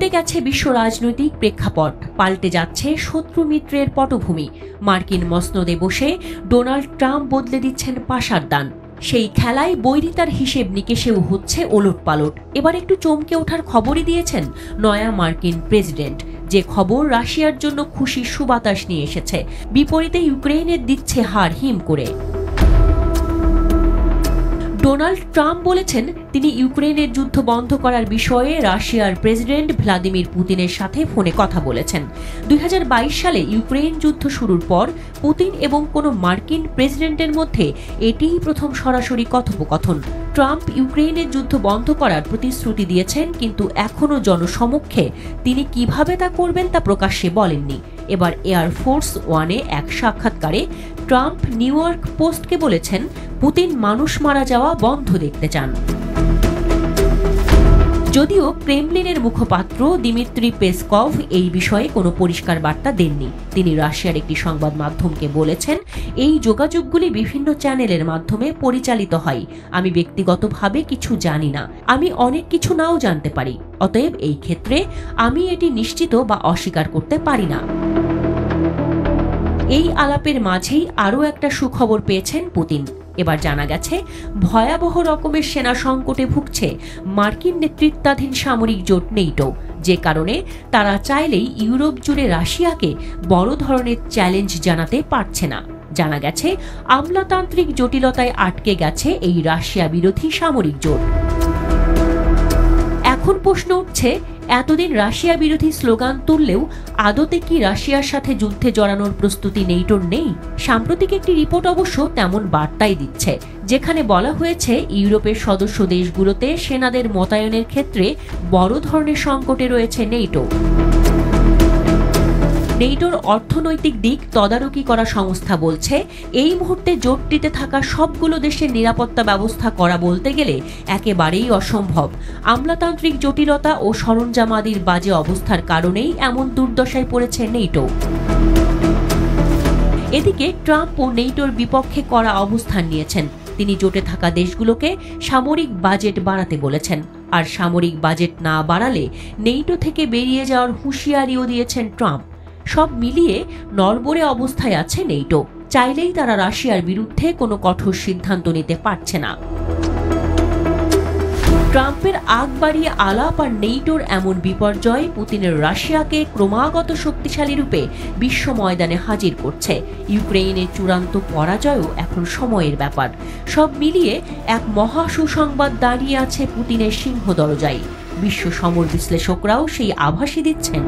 উল্টে গেছে বিশ্ব রাজনৈতিক প্রেক্ষাপট, পাল্টে যাচ্ছে শত্রু মিত্রের পটভূমি। মার্কিন মসনদে বসে ডোনাল্ড ট্রাম্প বদলে দিচ্ছেন পাশার দান। সেই খেলায় বৈরিতার হিসেব নিকেশেও হচ্ছে ওলটপালট। এবার একটু চমকে ওঠার খবরই দিয়েছেন নয়া মার্কিন প্রেসিডেন্ট, যে খবর রাশিয়ার জন্য খুশির সুবাতাস নিয়ে এসেছে। বিপরীতে ইউক্রেনের দিচ্ছে হার হিম করে। ডোনাল্ড ট্রাম্প বলেছেন তিনি ইউক্রেনের যুদ্ধ বন্ধ করার বিষয়ে রাশিয়ার প্রেসিডেন্ট ভ্লাদিমির পুতিনের সাথে ফোনে কথা বলেছেন। 2022 সালে ইউক্রেন যুদ্ধ শুরুর পর পুতিন এবং কোনো মার্কিন প্রেসিডেন্টের মধ্যে এটিই প্রথম সরাসরি কথোপকথন। ট্রাম্প ইউক্রেনের যুদ্ধ বন্ধ করার প্রতিশ্রুতি দিয়েছেন, কিন্তু এখনও জনসমক্ষে তিনি কিভাবে তা করবেন তা প্রকাশ্যে বলেননি। এবার এয়ারফোর্স ওয়ানে এক সাক্ষাৎকারে ট্রাম্প নিউ ইয়র্ক পোস্টকে বলেছেন পুতিন মানুষ মারা যাওয়া বন্ধ দেখতে চান। যদিও ক্রেমলিনের মুখপাত্র দিমিত্রি পেসকভ এই বিষয়ে কোনো পরিষ্কার বার্তা দেননি। তিনি রাশিয়ার একটি সংবাদ মাধ্যমকে বলেছেন, এই যোগাযোগগুলি বিভিন্ন চ্যানেলের মাধ্যমে পরিচালিত হয়। আমি ব্যক্তিগতভাবে কিছু জানি না, আমি অনেক কিছু নাও জানতে পারি। অতএব এই ক্ষেত্রে আমি এটি নিশ্চিত বা অস্বীকার করতে পারি না। এই আলাপের মাঝেই আরও একটা সুখবর পেয়েছেন পুতিন। এবার জানা গেছে ভয়াবহ রকমের সেনা সংকটে ভুগছে মার্কিন নেতৃত্বাধীন সামরিক জোট নেটো, যে কারণে তারা চাইলেই ইউরোপ জুড়ে রাশিয়াকে বড় ধরনের চ্যালেঞ্জ জানাতে পারছে না। জানা গেছে আমলাতান্ত্রিক জটিলতায় আটকে গেছে এই রাশিয়া বিরোধী সামরিক জোট। এখন প্রশ্ন উঠছে, এতদিন রাশিয়া বিরোধী স্লোগান তুললেও আদতে কি রাশিয়ার সাথে যুদ্ধে জড়ানোর প্রস্তুতি নেটোর নেই? সাম্প্রতিক একটি রিপোর্ট অবশ্য তেমন বার্তাই দিচ্ছে, যেখানে বলা হয়েছে ইউরোপের সদস্য দেশগুলোতে সেনাদের মোতায়েনের ক্ষেত্রে বড় ধরনের সংকটে রয়েছে নেটো। নেটোর অর্থনৈতিক দিক তদারকি করা সংস্থা বলছে, এই মুহূর্তে জোটটিতে থাকা সবগুলো দেশের নিরাপত্তা ব্যবস্থা করা বলতে গেলে একেবারেই অসম্ভব। আমলাতান্ত্রিক জটিলতা ও সরঞ্জামাদির বাজে অবস্থার কারণেই এমন দুর্দশায় পড়েছে নেটো। এদিকে ট্রাম্প ও নেটোর বিপক্ষে কড়া অবস্থান নিয়েছেন। তিনি জোটে থাকা দেশগুলোকে সামরিক বাজেট বাড়াতে বলেছেন, আর সামরিক বাজেট না বাড়ালে নেটো থেকে বেরিয়ে যাওয়ার হুঁশিয়ারিও দিয়েছেন ট্রাম্প। সব মিলিয়ে নড়বড়ে অবস্থায় আছে নেটো। চাইলেই তারা রাশিয়ার বিরুদ্ধে কোনো কঠোর সিদ্ধান্ত নিতে পারছে না। ট্রাম্পের আগ বাড়িয়ে আলাপ আর নেটোর এমন বিপর্যয় পুতিনের রাশিয়াকে ক্রমাগত শক্তিশালী রূপে বিশ্ব ময়দানে হাজির করছে। ইউক্রেনের চূড়ান্ত পরাজয়ও এখন সময়ের ব্যাপার। সব মিলিয়ে এক মহা সুসংবাদ দাঁড়িয়ে আছে পুতিনের সিংহ দরজায়। বিশ্ব সমর বিশ্লেষকরাও সেই আভাসই দিচ্ছেন।